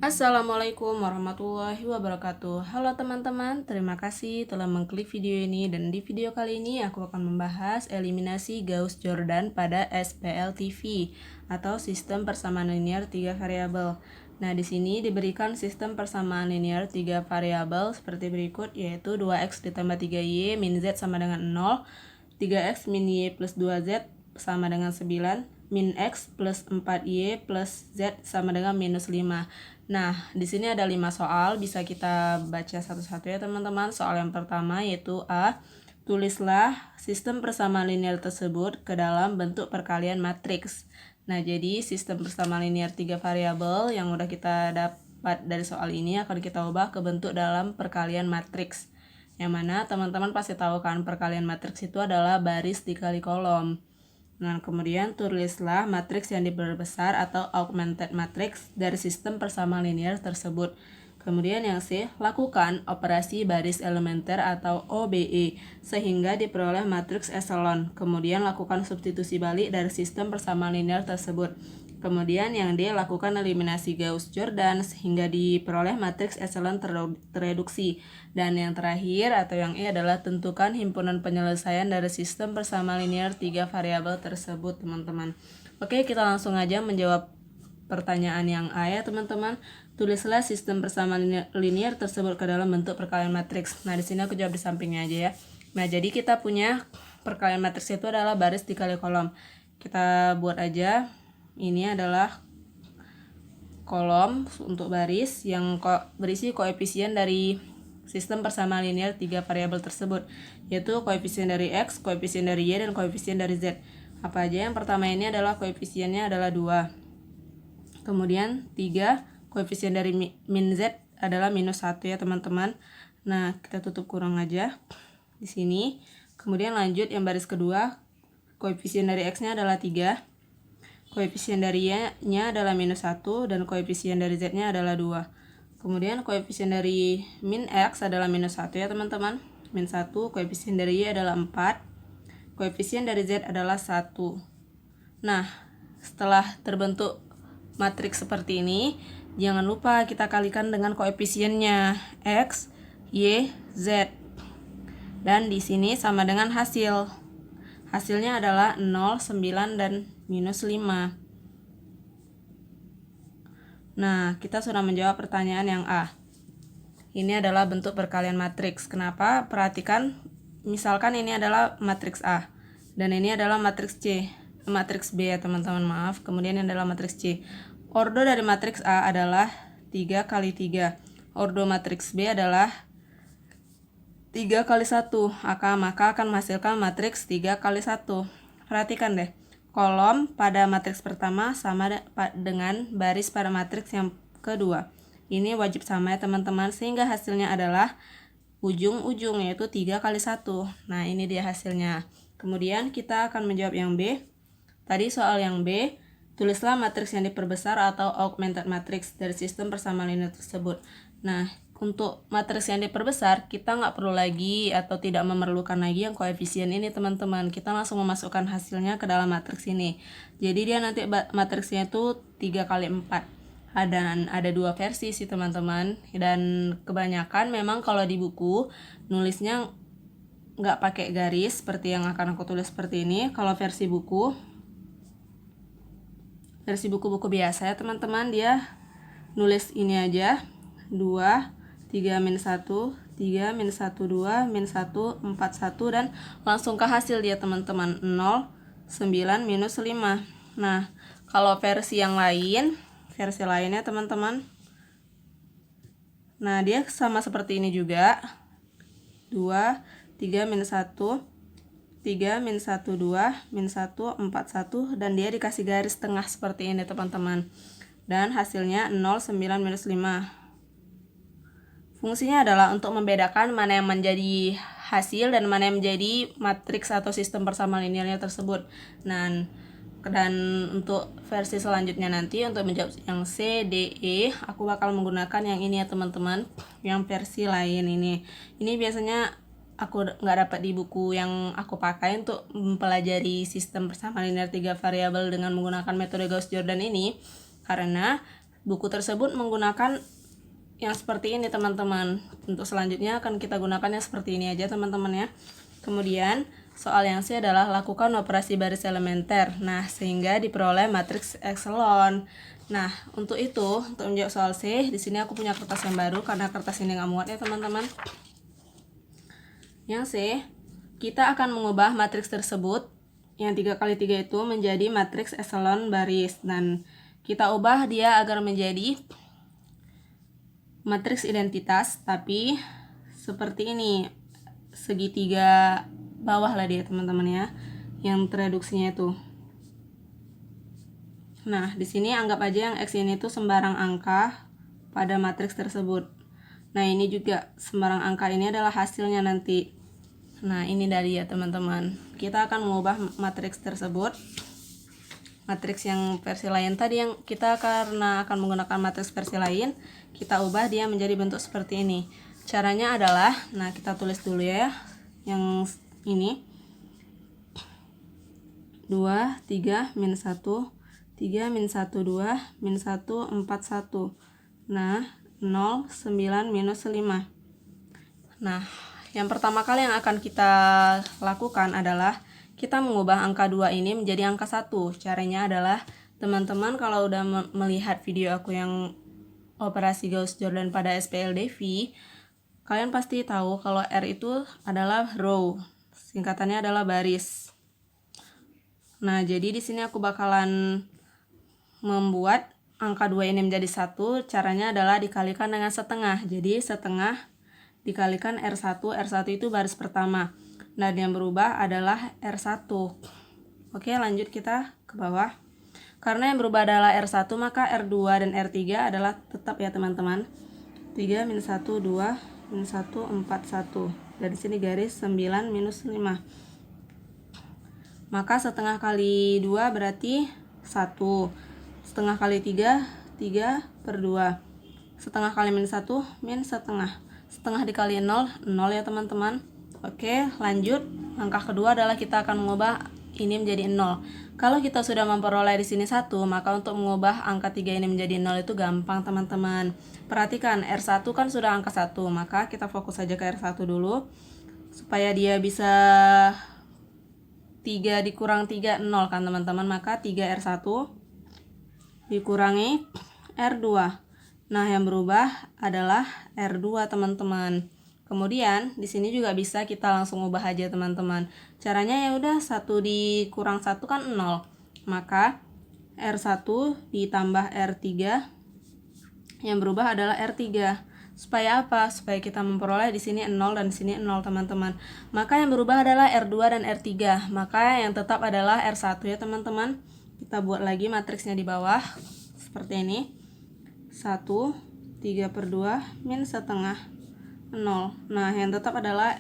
Assalamualaikum warahmatullahi wabarakatuh. Halo teman-teman, terima kasih telah mengklik video ini, dan di video kali ini aku akan membahas eliminasi Gauss-Jordan pada SPL-TV atau sistem persamaan linear 3 variabel. Nah, di sini diberikan sistem persamaan linear 3 variabel seperti berikut, yaitu 2x ditambah 3y min z sama dengan 0, 3x min y plus 2z sama dengan 9, min x plus 4y plus z sama dengan minus 5. Nah, di sini ada 5 soal, bisa kita baca satu-satu ya teman-teman. Soal yang pertama yaitu A. Tulislah sistem persamaan linear tersebut ke dalam bentuk perkalian matriks. Nah, jadi sistem persamaan linear 3 variabel yang udah kita dapat dari soal ini akan kita ubah ke bentuk dalam perkalian matriks. Yang mana teman-teman pasti tahu kan, perkalian matriks itu adalah baris dikali kolom. Nah, kemudian tulislah matriks yang diperbesar atau augmented matrix dari sistem persamaan linear tersebut. Kemudian yang C, lakukan operasi baris elementer atau OBE sehingga diperoleh matriks echelon. Kemudian lakukan substitusi balik dari sistem persamaan linear tersebut. Kemudian yang D, lakukan eliminasi Gauss-Jordan sehingga diperoleh matriks echelon tereduksi. Dan yang terakhir atau yang E adalah tentukan himpunan penyelesaian dari sistem persamaan linear 3 variabel tersebut, teman-teman. Oke, kita langsung aja menjawab pertanyaan yang A ya, teman-teman. Tulislah sistem persamaan linear tersebut ke dalam bentuk perkalian matriks. Nah, di sini aku jawab di sampingnya aja ya. Nah, jadi kita punya perkalian matriks itu adalah baris dikali kolom. Kita buat aja. Ini adalah kolom untuk baris yang berisi koefisien dari sistem persamaan linear 3 variabel tersebut, yaitu koefisien dari X, koefisien dari Y, dan koefisien dari Z. Apa aja? Yang pertama ini adalah koefisiennya adalah 2. Kemudian 3, koefisien dari min Z adalah minus 1 ya teman-teman. Nah, kita tutup kurung aja di sini. Kemudian lanjut yang baris kedua, koefisien dari X-nya adalah 3. Koefisien dari Y-nya adalah minus 1, dan koefisien dari Z-nya adalah 2. Kemudian koefisien dari min X adalah minus 1 ya teman-teman. Min 1, koefisien dari Y adalah 4. Koefisien dari Z adalah 1. Nah, setelah terbentuk matriks seperti ini, jangan lupa kita kalikan dengan koefisiennya X, Y, Z. Dan di sini sama dengan hasil. Hasilnya adalah 0, 9, dan minus 5. Nah, kita sudah menjawab pertanyaan yang A. Ini adalah bentuk perkalian matriks. Kenapa? Perhatikan, misalkan ini adalah matriks A, dan ini adalah matriks C, matriks B ya teman-teman, maaf. Kemudian ini adalah matriks C. Ordo dari matriks A adalah 3 kali 3. Ordo matriks B adalah 3 kali 1, maka akan menghasilkan matriks 3 kali 1. Perhatikan deh, kolom pada matriks pertama sama dengan baris pada matriks yang kedua. Ini wajib sama ya teman-teman, sehingga hasilnya adalah ujung-ujung, yaitu 3 kali 1. Nah, ini dia hasilnya. Kemudian kita akan menjawab yang B. Tadi soal yang B, tulislah matriks yang diperbesar atau augmented matrix dari sistem persamaan linear tersebut. Nah, untuk matriks yang diperbesar, kita nggak perlu lagi atau tidak memerlukan lagi yang koefisien ini teman-teman. Kita langsung memasukkan hasilnya ke dalam matriks ini. Jadi dia nanti matriksnya itu 3 kali 4. Dan ada 2 versi sih teman-teman. Dan kebanyakan memang kalau di buku nulisnya nggak pakai garis seperti yang akan aku tulis seperti ini. Kalau versi buku biasa ya teman-teman, dia nulis ini aja, 2, 3 min 1, 3 min 1, 2, min 1, 4, 1, dan langsung ke hasil dia teman-teman, 0, 9, minus 5. Nah, kalau versi lainnya teman-teman, nah dia sama seperti ini juga, 2, 3 min 1, 3, min 1, 2, min 1, 4, 1, dan dia dikasih garis tengah seperti ini teman-teman. Dan hasilnya 0, 9, minus 5. Fungsinya adalah untuk membedakan mana yang menjadi hasil dan mana yang menjadi matriks atau sistem persamaan linearnya tersebut. Dan untuk versi selanjutnya nanti, untuk menjawab yang C, D, E, aku bakal menggunakan yang ini ya teman-teman, yang versi lain ini. Ini biasanya aku nggak dapat di buku yang aku pakai untuk mempelajari sistem persamaan linear 3 variabel dengan menggunakan metode Gauss-Jordan ini, karena buku tersebut menggunakan yang seperti ini teman-teman. Untuk selanjutnya akan kita gunakan yang seperti ini aja teman-teman ya. Kemudian soal yang C adalah lakukan operasi baris elementer. Nah, sehingga diperoleh matriks ekselon. Nah, untuk itu, untuk menjawab soal C, di sini aku punya kertas yang baru karena kertas ini nggak muat ya teman-teman. Yang C, kita akan mengubah matriks tersebut yang 3x3 itu menjadi matriks ekselon baris, dan kita ubah dia agar menjadi matriks identitas, tapi seperti ini, segitiga bawah lah dia teman-teman ya, yang tereduksinya itu. Nah, di sini anggap aja yang X ini tuh sembarang angka pada matriks tersebut. Nah, ini juga sembarang angka ini adalah hasilnya nanti. Nah, ini dari ya teman-teman. Kita akan mengubah matriks tersebut. Matriks yang versi lain tadi yang kita karena akan menggunakan matriks versi lain, kita ubah dia menjadi bentuk seperti ini. Caranya adalah, nah kita tulis dulu ya, yang ini 2, 3, min 1, 3, min 1, 2, min 1, 4, 1. Nah, 0, 9, minus 5. Nah, yang pertama kali yang akan kita lakukan adalah kita mengubah angka 2 ini menjadi angka 1. Caranya adalah, teman-teman kalau udah melihat video aku yang operasi Gauss-Jordan pada SPLDV, kalian pasti tahu kalau R itu adalah row. Singkatannya adalah baris. Nah, jadi di sini aku bakalan membuat angka 2 ini menjadi 1. Caranya adalah dikalikan dengan setengah. Jadi setengah dikalikan R1. R1 itu baris pertama. Dan yang berubah adalah R1. Oke, lanjut kita ke bawah. Karena yang berubah adalah R1, maka R2 dan R3 adalah tetap ya teman-teman. 3, min 1, 2, min 1, 4, 1. Dari sini garis 9, minus 5. Maka setengah kali 2 berarti 1. Setengah kali 3, 3 per 2. Setengah kali min 1, min setengah. Setengah dikali 0, 0 ya teman-teman. Oke, lanjut. Langkah kedua adalah kita akan mengubah ini menjadi 0. Kalau kita sudah memperoleh di sini 1, maka untuk mengubah angka 3 ini menjadi 0 itu gampang teman-teman. Perhatikan, R1 kan sudah angka 1, maka kita fokus saja ke R1 dulu. Supaya dia bisa 3 dikurang 3, 0 kan teman-teman. Maka 3R1 dikurangi R2. Nah, yang berubah adalah R2 teman-teman. Kemudian di sini juga bisa kita langsung ubah aja teman-teman. Caranya ya udah 1 dikurang 1 kan 0. Maka R1 ditambah R3 yang berubah adalah R3. Supaya apa? Supaya kita memperoleh di sini 0 dan di sini 0 teman-teman. Maka yang berubah adalah R2 dan R3. Maka yang tetap adalah R1 ya teman-teman. Kita buat lagi matriksnya di bawah seperti ini. 1, 3 per 2, min setengah, 0. Nah, yang tetap adalah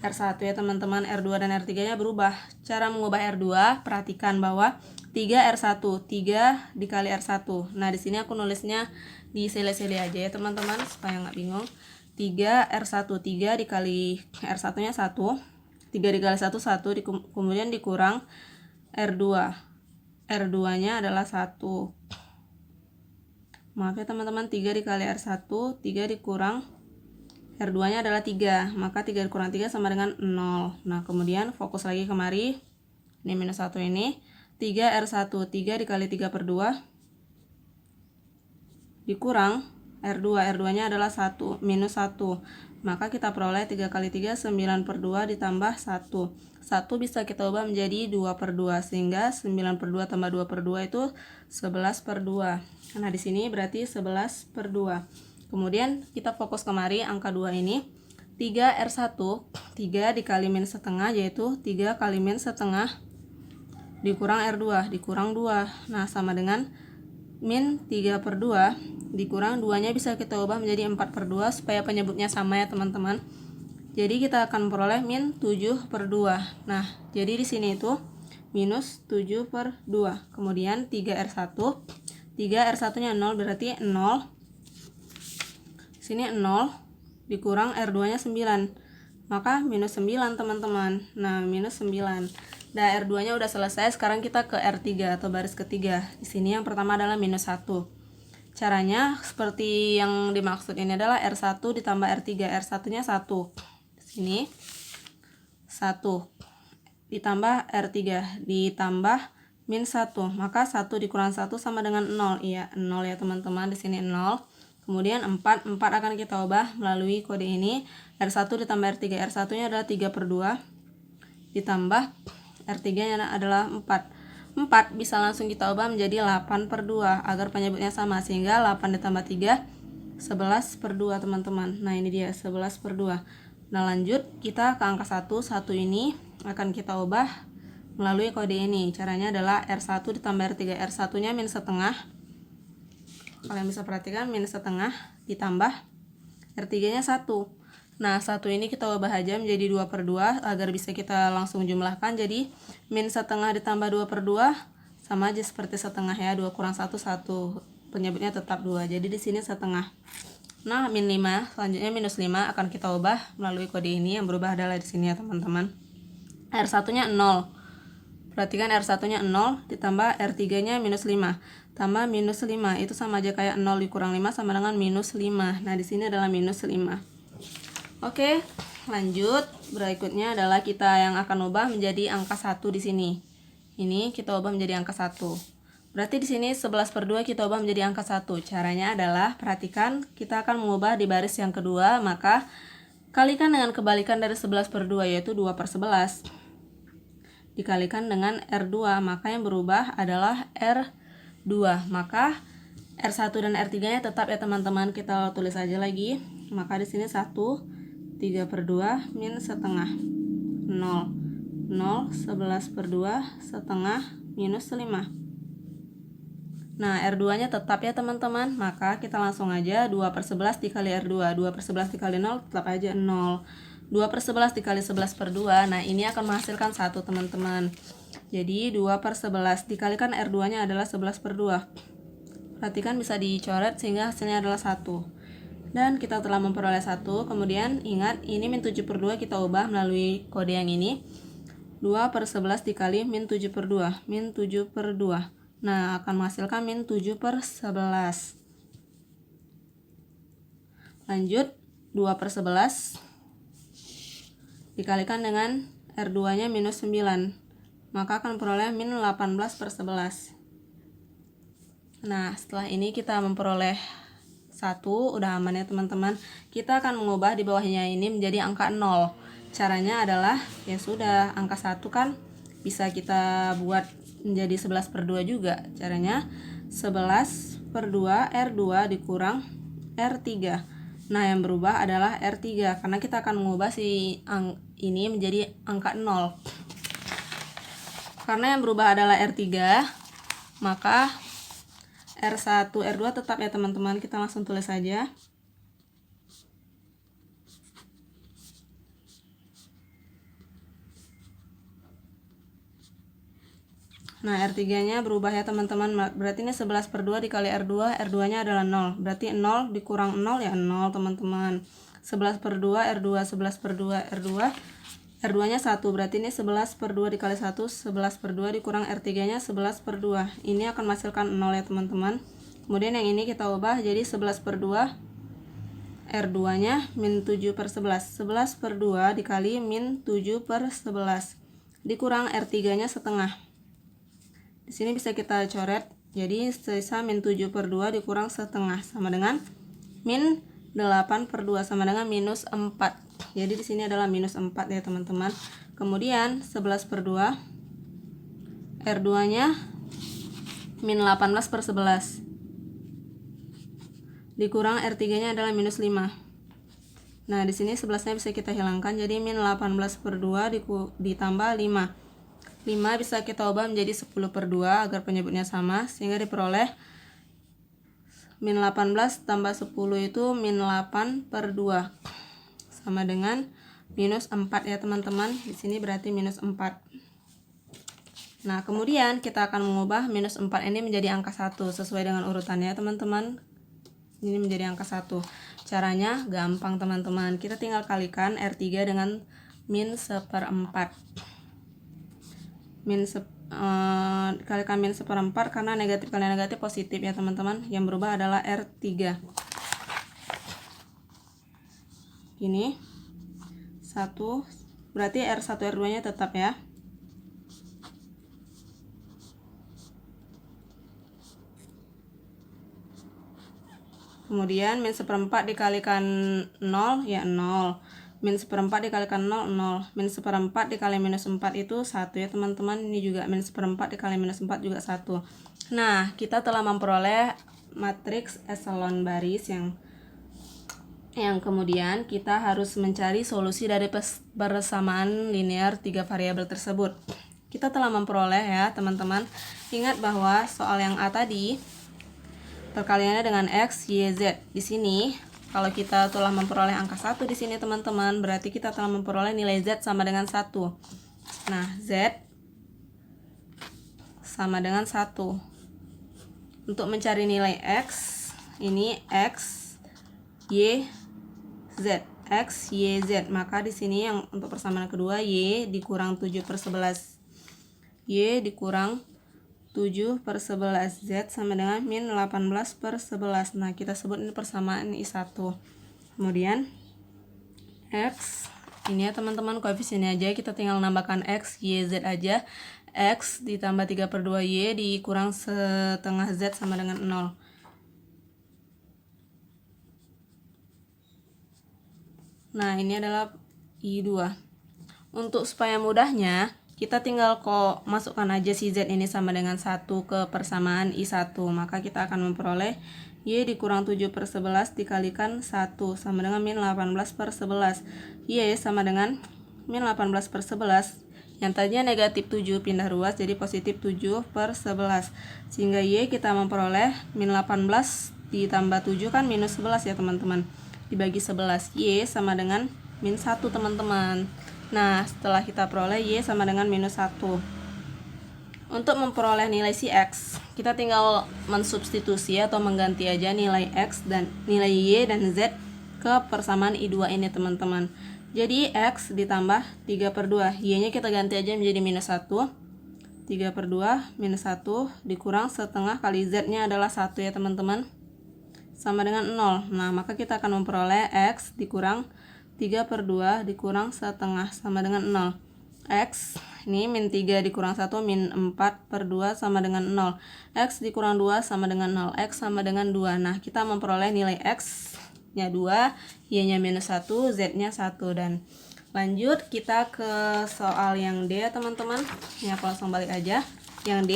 R1 ya teman-teman. R2 dan R3 nya berubah. Cara mengubah R2, perhatikan bahwa 3R1, 3 dikali R1. Nah, di sini aku nulisnya di sele-sele aja ya teman-teman supaya nggak bingung. 3R1, 3 dikali R1 nya 1, 3 dikali 1, 1, kemudian dikurang R2. R2 nya adalah 1. Maaf ya teman-teman, 3 dikali R1, 3 dikurang R2 nya adalah 3, maka 3 dikurang 3 sama dengan 0. Nah, kemudian fokus lagi kemari, ini minus 1 ini, 3R1, 3 dikali 3 per 2, dikurang R2, R2 nya adalah 1, minus 1. Maka kita peroleh 3 kali 3, 9 per 2 ditambah 1. 1 bisa kita ubah menjadi 2 per 2, sehingga 9 per 2 tambah 2 per 2 itu 11 per 2. Nah, di sini berarti 11 per 2. Kemudian kita fokus kemari angka 2 ini. 3R1, 3 dikali min setengah yaitu 3 kali min setengah dikurang R2, dikurang 2. Nah, sama dengan min 3 per 2 dikurang 2 nya bisa kita ubah menjadi 4 per 2 supaya penyebutnya sama ya teman-teman. Jadi kita akan memperoleh min 7 per 2. Nah, jadi di sini itu minus 7 per 2. Kemudian 3R1, 3R1 nya 0 berarti 0. Sini 0 dikurang R2 nya 9. Maka minus 9 teman-teman. Nah, minus 9. Nah, R2 nya udah selesai. Sekarang kita ke R3 atau baris ketiga. Di sini yang pertama adalah minus 1. Caranya seperti yang dimaksud ini adalah R1 ditambah R3. R1-nya 1. Sini 1 ditambah R3 ditambah min 1. Maka 1 dikurang 1 sama dengan 0. Iya, 0 ya teman-teman. Di sini 0. Kemudian 4 akan kita ubah melalui kode ini. R1 ditambah R3. R1-nya adalah 3/2 ditambah R3-nya adalah 4. 4 bisa langsung kita ubah menjadi 8/2 agar penyebutnya sama, sehingga 8 ditambah 3 11/2 teman-teman. Nah ini dia 11/2. Nah lanjut kita ke angka 1. 1 ini akan kita ubah melalui kode ini. Caranya adalah R1 ditambah R3. R1-nya min setengah. Kalian bisa perhatikan min setengah ditambah R3-nya 1. Nah 1 ini kita ubah aja menjadi 2/2 agar bisa kita langsung jumlahkan. Jadi min setengah ditambah 2/2 sama aja seperti setengah ya. 2 kurang 1 1. Penyebutnya tetap 2. Jadi di sini setengah. Nah min 5 selanjutnya minus 5 akan kita ubah melalui kode ini. Yang berubah adalah di sini ya teman-teman. R1-nya 0. Perhatikan R1-nya 0 ditambah R3-nya minus 5 tambah minus 5 itu sama aja kayak 0 dikurang 5 sama dengan minus 5. Nah di sini adalah minus 5. Oke, lanjut. Berikutnya adalah kita yang akan ubah menjadi angka 1 di sini. Ini kita ubah menjadi angka 1. Berarti di sini 11/2 kita ubah menjadi angka 1. Caranya adalah perhatikan kita akan mengubah di baris yang kedua, maka kalikan dengan kebalikan dari 11/2 yaitu 2/11. Dikalikan dengan R2, maka yang berubah adalah R2. Maka R1 dan R3-nya tetap ya teman-teman. Kita tulis aja lagi. Maka di sini 1 3/2 min setengah 0 0 11/2 setengah minus 5. Nah R2 nya tetap ya teman-teman. Maka kita langsung aja 2/11 dikali R2. 2/11 dikali 0 tetap aja 0. 2/11 dikali 11/2. Nah ini akan menghasilkan 1 teman-teman. Jadi 2/11 dikalikan R2 nya adalah 11/2. Perhatikan bisa dicoret sehingga hasilnya adalah 1. Dan kita telah memperoleh 1. Kemudian ingat ini min 7/2 kita ubah melalui kode yang ini. 2/11 dikali min 7/2. Min 7/2. Nah akan menghasilkan min 7/11. Lanjut 2/11 dikalikan dengan R2 nya minus 9. Maka akan memperoleh min 18/11. Nah setelah ini kita memperoleh 1, udah aman ya teman-teman. Kita akan mengubah di bawahnya ini menjadi angka 0. Caranya adalah ya sudah, angka 1 kan bisa kita buat menjadi 11/2 juga. Caranya 11/2 R2 dikurang R3. Nah yang berubah adalah R3 karena kita akan mengubah si ini menjadi angka 0. Karena yang berubah adalah R3, maka R1, R2 tetap ya teman-teman. Kita langsung tulis saja. Nah R3 nya berubah ya teman-teman. Berarti ini 11/2 dikali R2. R2 nya adalah 0. Berarti 0 dikurang 0 ya 0 teman-teman. 11/2 R2. 11/2 R2. R2 nya 1. Berarti ini 11/2 dikali 1. 11/2 dikurang R3 nya 11/2. Ini akan menghasilkan 0 ya teman-teman. Kemudian yang ini kita ubah jadi 11/2 R2 nya min 7/11. 11/2 dikali min 7/11 dikurang R3 nya setengah. Di sini bisa kita coret. Jadi sisa min 7/2 dikurang setengah sama dengan min 8/2 sama dengan minus 4. Jadi di sini adalah minus 4 ya teman-teman. Kemudian 11/2 R2 nya min 18/11 dikurang R3 nya adalah minus 5. Nah di sini 11-nya bisa kita hilangkan, jadi min 18/2 ditambah 5. 5 bisa kita ubah menjadi 10/2 agar penyebutnya sama, sehingga diperoleh min 18 tambah 10 itu min 8/2 sama dengan minus 4 ya teman-teman. Di sini berarti minus 4. Nah kemudian kita akan mengubah minus 4 ini menjadi angka 1 sesuai dengan urutannya teman-teman. Ini menjadi angka 1. Caranya gampang teman-teman. Kita tinggal kalikan R3 dengan min 1/4. Min dikalikan min 1/4, karena negatif kali negatif positif ya teman-teman. Yang berubah adalah R3. Ini 1, berarti R1 R2 nya tetap ya. Kemudian min 1/4 dikalikan 0 ya 0. Min 1/4 dikalikan 0, 0. Min 1/4 dikali minus 4 itu 1 ya teman-teman. Ini juga min 1/4 dikali minus 4 juga 1. Nah, kita telah memperoleh matriks eselon baris yang kemudian kita harus mencari solusi dari persamaan linear 3 variabel tersebut. Kita telah memperoleh ya teman-teman. Ingat bahwa soal yang A tadi perkaliannya dengan X, Y, Z. Di sini kalau kita telah memperoleh angka 1 di sini teman-teman, berarti kita telah memperoleh nilai Z sama dengan 1. Nah, Z sama dengan 1. Untuk mencari nilai X, ini X, Y, Z. X, Y, Z. Maka di sini yang untuk persamaan kedua, Y dikurang 7/11. Y dikurang 7/11, Z sama dengan min 18/11. Nah, kita sebut ini persamaan I1. Kemudian X, ini ya teman-teman, koefisiennya aja kita tinggal nambahkan X, Y, Z aja. X ditambah 3/2 Y dikurang setengah Z sama dengan 0. Nah, ini adalah I2. Untuk supaya mudahnya, kita tinggal masukkan aja si Z ini sama dengan 1 ke persamaan I1. Maka kita akan memperoleh Y dikurang 7/11 dikalikan 1 sama dengan min 18/11. Y sama dengan min 18/11. Yang tadinya negatif 7 pindah ruas jadi positif 7/11. Sehingga Y kita memperoleh min 18 ditambah 7 kan minus 11 ya teman-teman. Dibagi 11. Y sama dengan min 1 teman-teman. Nah, setelah kita peroleh Y sama dengan minus 1. Untuk memperoleh nilai si X, kita tinggal mensubstitusi atau mengganti aja nilai X dan nilai Y dan Z ke persamaan I2 ini teman-teman. Jadi X ditambah 3/2, Y-nya kita ganti aja menjadi minus 1. 3/2 minus 1 dikurang setengah kali Z-nya adalah 1 ya teman-teman, sama dengan 0. Nah, maka kita akan memperoleh X dikurang 3/2 dikurang setengah sama dengan 0. X ini min 3 dikurang 1 min 4/2 sama dengan 0. X dikurang 2 sama dengan 0. X sama dengan 2. Nah, kita memperoleh nilai X nya 2, Y nya minus 1, Z nya 1. Dan lanjut kita ke soal yang D ya teman-teman. Ini aku langsung balik aja. Yang D,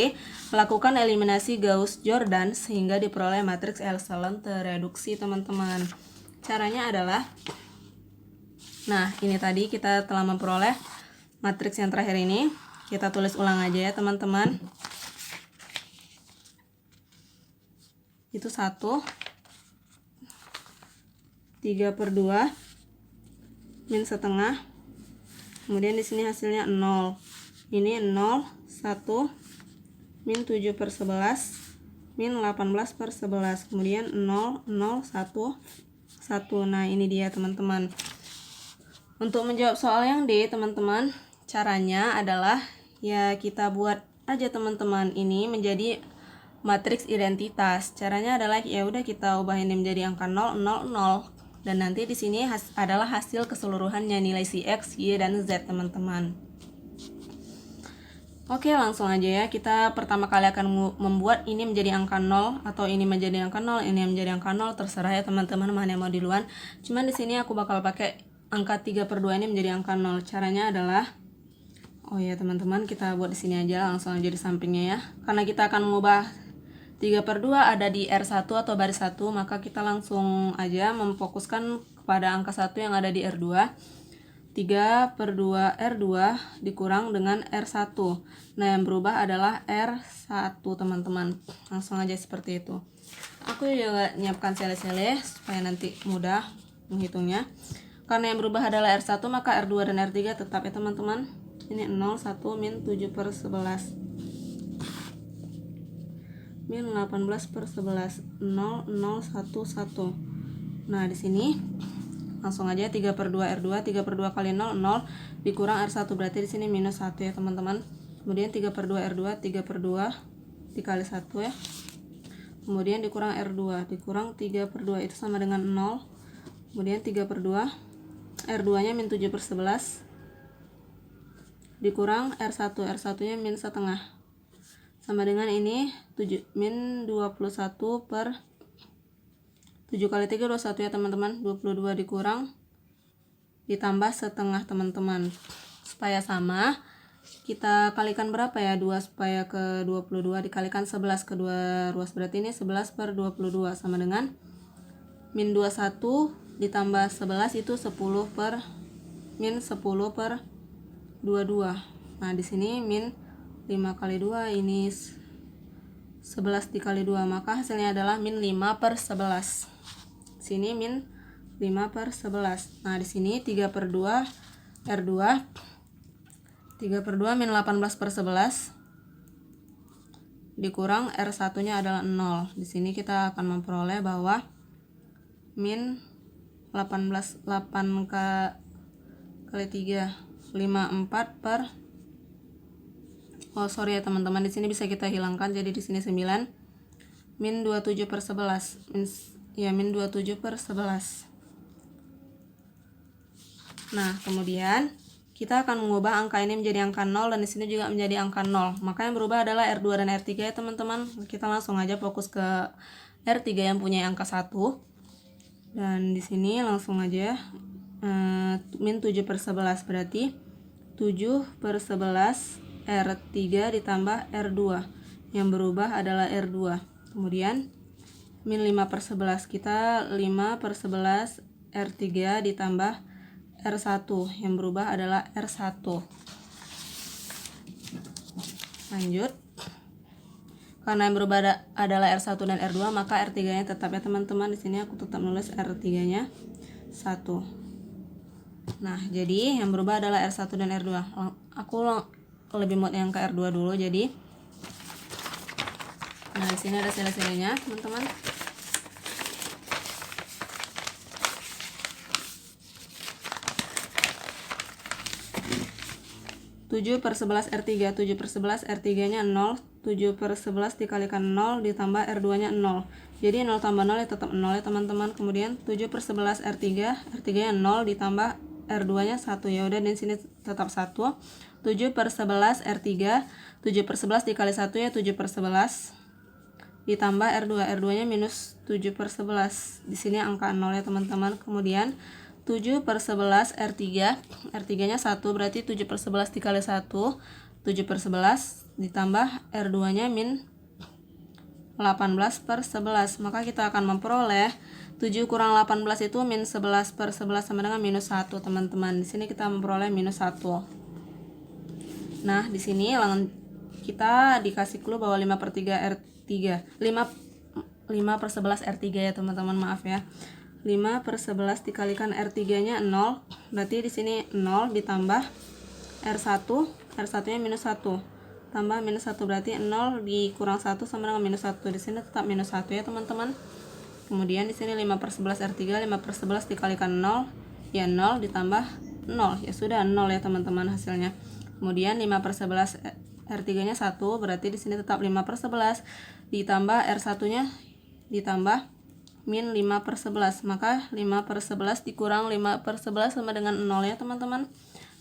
melakukan eliminasi Gauss-Jordan sehingga diperoleh matriks eselon tereduksi teman-teman. Caranya adalah, nah, ini tadi kita telah memperoleh matriks yang terakhir ini. Kita tulis ulang aja ya teman-teman. Itu 1, 3/2 min setengah. Kemudian di sini hasilnya 0. Ini 0, 1 min 7/11 min 18/11. Kemudian 0, 0, 1, 1. Nah, ini dia teman-teman. Untuk menjawab soal yang D teman-teman, caranya adalah ya kita buat aja teman-teman ini menjadi matriks identitas. Caranya adalah ya udah kita ubah ini menjadi angka 0, 0, 0. Dan nanti di sini adalah hasil keseluruhannya nilai si X, Y, dan Z teman-teman. Oke, langsung aja ya. Kita pertama kali akan membuat ini menjadi angka 0 atau ini menjadi angka 0, ini menjadi angka 0, terserah ya teman-teman mana yang mau duluan. Cuman di sini aku bakal pakai angka 3/2 ini menjadi angka 0. Caranya adalah, oh ya teman-teman, kita buat di sini aja, langsung aja di sampingnya ya. Karena kita akan mengubah 3/2 ada di R1 atau baris 1, maka kita langsung aja memfokuskan kepada angka 1 yang ada di R2. 3/2 R2 dikurang dengan R1. Nah, yang berubah adalah R1 teman-teman. Langsung aja seperti itu. Aku juga nyiapkan sele-sele supaya nanti mudah menghitungnya. Karena yang berubah adalah R1, maka R2 dan R3 tetap ya teman-teman. Ini 0, 1 min 7/11 min 18/11, 0, 0, 1, 1. Nah, di sini langsung aja 3/2 R2, 3/2 kali 0, 0 dikurang R1, berarti di sini minus 1 ya teman-teman. kemudian 3/2 R2, 3/2 dikali 1 ya, kemudian dikurang R2, dikurang 3/2 itu sama dengan 0, kemudian 3/2 R2 nya min 7/11 dikurang R1, R1 nya min setengah, sama dengan ini min 21 per 7 kali 3 21 ya teman-teman, 22 dikurang ditambah setengah teman-teman. Supaya sama, kita kalikan berapa ya, 2 supaya ke 22 dikalikan 11 ke 2 ruas, berarti ini 11/22 sama dengan min 21 ditambah 11 itu 10 per min 10/22. Nah di sini min 5 kali 2 ini 11 dikali 2, maka hasilnya adalah min 5/11. Sini min 5/11. Nah di sini 3/2 R2, 3/2 min 18/11 dikurang R1 nya adalah 0. Di sini kita akan memperoleh bahwa min 8 kali 3 54 per, oh sorry ya teman-teman, di sini bisa kita hilangkan, jadi di sini 9 min 27/11 min 27/11. Nah kemudian kita akan mengubah angka ini menjadi angka 0 dan di sini juga menjadi angka 0. Maka yang berubah adalah R2 dan R3 ya teman-teman. Kita langsung aja fokus ke R3 yang punya angka 1. Dan di sini langsung aja min 7/11 berarti 7/11 R3 ditambah R2. Yang berubah adalah R2. Kemudian min 5/11, kita 5/11 R3 ditambah R1, yang berubah adalah R1. Lanjut, karena yang berubah adalah R1 dan R2, maka R3 nya tetap ya teman-teman. Di sini aku tetap nulis R3 nya 1. Nah jadi yang berubah adalah R1 dan R2. Aku lebih mau yang ke R2 dulu, jadi nah di sini ada sila-silanya teman-teman. 7/11 R3, 7/11 R3 nya 0, 7/11 dikalikan 0 ditambah R2 nya 0, jadi 0 tambah 0 ya tetap 0 ya teman-teman. Kemudian 7/11 R3, R3 nya 0 ditambah R2 nya 1, ya udah di sini tetap 1. 7/11 R3, 7/11 dikali 1 ya 7/11 ditambah R2, R2 nya minus 7/11, di sini angka 0 ya teman-teman. Kemudian 7/11 R3, R3 nya 1, berarti 7/11 dikali 1 7/11 ditambah R2 nya min 18/11, maka kita akan memperoleh 7 kurang 18 itu min 11/11 sama dengan minus 1 teman-teman. Di sini kita memperoleh minus 1. Nah di sini kita dikasih clue bahwa 5/3 R3, 5/11 R3 ya teman-teman, maaf ya. 5/11 dikalikan R3 nya 0, berarti di sini 0 ditambah R1, R1 nya minus 1 tambah minus 1, berarti 0 dikurang 1 sama dengan minus 1. Di sini tetap minus 1 ya teman-teman. Kemudian di sini 5/11 R3, 5/11 dikalikan 0 ya 0 ditambah 0, ya sudah 0 ya teman-teman hasilnya. Kemudian 5/11 R3 nya 1, berarti di sini tetap 5/11 ditambah R1 nya ditambah min 5/11, maka 5/11 dikurang 5/11 sama dengan 0 ya teman-teman.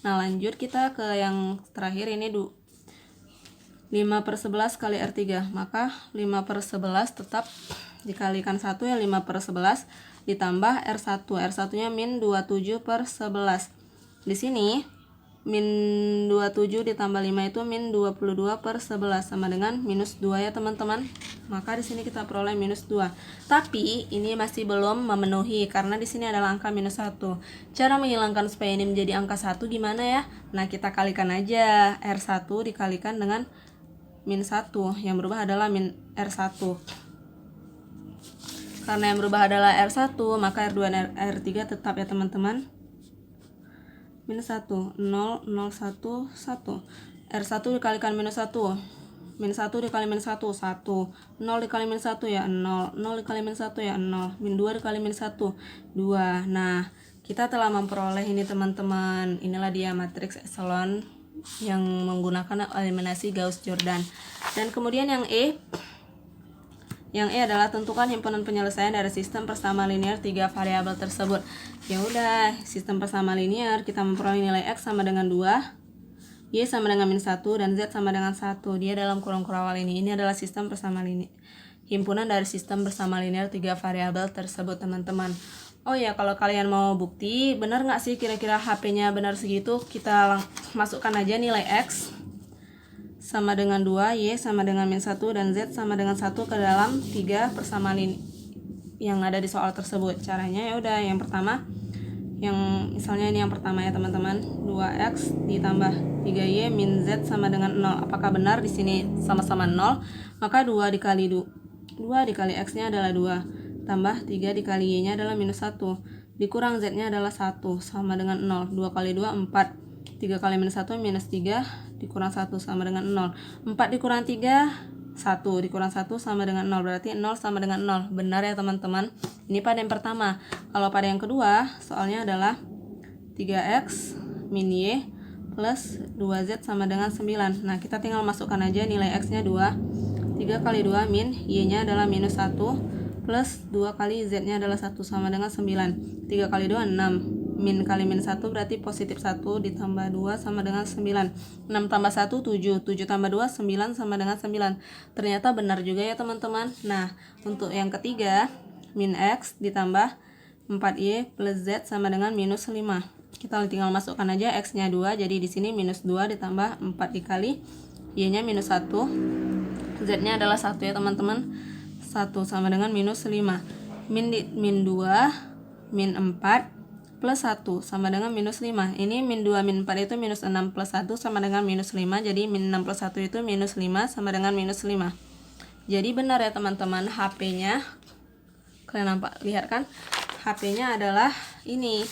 Nah lanjut kita ke yang terakhir, ini 5/11 kali R3, maka 5/11 tetap dikalikan 1 ya 5/11 ditambah R1, R1 nya min 27/11. Di sini min 27 ditambah 5 itu min 22/11 sama dengan minus 2 ya teman-teman. Maka di sini kita peroleh minus 2. Tapi ini masih belum memenuhi karena di sini adalah angka minus 1. Cara menghilangkan supaya ini menjadi angka 1 gimana ya? Nah, kita kalikan aja R1 dikalikan dengan min 1. Yang berubah adalah min R1. Karena yang berubah adalah R1, maka R2 dan R3 tetap ya teman-teman. Minus 1, 0, 0, 1, 1. R1 dikalikan minus 1. Min 1 dikali min 1, 1. 0 dikali min 1 ya 0. 0 dikali min 1 ya 0. Min 2 dikali min 1, 2. Nah, kita telah memperoleh ini teman-teman. Inilah dia matriks epsilon yang menggunakan eliminasi Gauss-Jordan. Dan kemudian yang E adalah tentukan himpunan penyelesaian dari sistem persamaan linear 3 variabel tersebut. Ya udah, sistem persamaan linear kita memperoleh nilai X sama dengan 2, Y sama dengan -1, dan Z sama dengan 1. Dia dalam kurung kurawal ini. Ini adalah sistem persamaan linear. Himpunan dari sistem persamaan linear 3 variabel tersebut, teman-teman. Oh ya, kalau kalian mau bukti, benar nggak sih kira-kira HP-nya benar segitu? Kita masukkan aja nilai X sama dengan 2, Y sama dengan -1, dan Z sama dengan 1 ke dalam 3 persamaan yang ada di soal tersebut. Caranya ya udah, yang pertama, misalnya ini yang pertama ya teman-teman, 2X ditambah 3Y min Z sama dengan 0. Apakah benar di sini sama-sama 0? Maka 2 dikali X-nya adalah 2, tambah 3 dikali Y-nya adalah -1, dikurang Z-nya adalah 1, sama dengan 0. 2 kali 2, 4. 3 kali -1, -3, dikurang 1 sama dengan 0. 4 dikurang 3, 1, dikurang 1 sama dengan 0. Berarti 0 sama dengan 0. Benar ya teman-teman. Ini pada yang pertama. Kalau pada yang kedua, soalnya adalah 3X min Y plus 2Z sama dengan 9. Nah, kita tinggal masukkan aja nilai X-nya 2. 3 kali 2 min Y-nya adalah -1 plus 2 kali Z-nya adalah 1 sama dengan 9. 3 kali 2, 6. Min kali -1 berarti positif 1 ditambah 2 sama dengan 9. 6 tambah 1, 7. 7 tambah 2, 9 sama dengan 9. Ternyata benar juga ya teman-teman. Nah, untuk yang ketiga, min X ditambah 4Y plus Z sama dengan -5. Kita tinggal masukkan aja X-nya 2, jadi di sini -2 ditambah 4 dikali Y-nya -1. Z-nya adalah 1 ya teman-teman. 1 sama dengan -5. Min 2 min 4 plus 1 sama dengan -5. Ini min 2 min 4 itu -6 plus 1 sama dengan -5. Jadi min 6 plus 1 itu -5 sama dengan -5. Jadi benar ya teman-teman, HP-nya kalian lihat kan? HP-nya adalah ini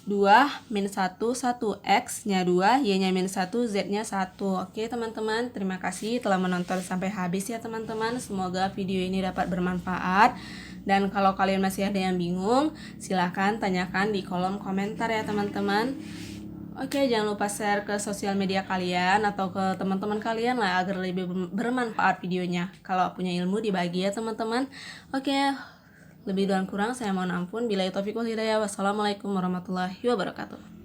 2 min 1 1, X-nya 2, Y-nya -1, Z-nya 1. Oke teman-teman, terima kasih telah menonton sampai habis ya teman-teman. Semoga video ini dapat bermanfaat. Dan kalau kalian masih ada yang bingung, silahkan tanyakan di kolom komentar ya teman-teman. Oke, jangan lupa share ke sosial media kalian atau ke teman-teman kalian lah agar lebih bermanfaat videonya. Kalau punya ilmu dibagi ya teman-teman. Oke, lebih dan kurang saya mohon ampun. Billahi taufiq wal hidayah. Wassalamualaikum warahmatullahi wabarakatuh.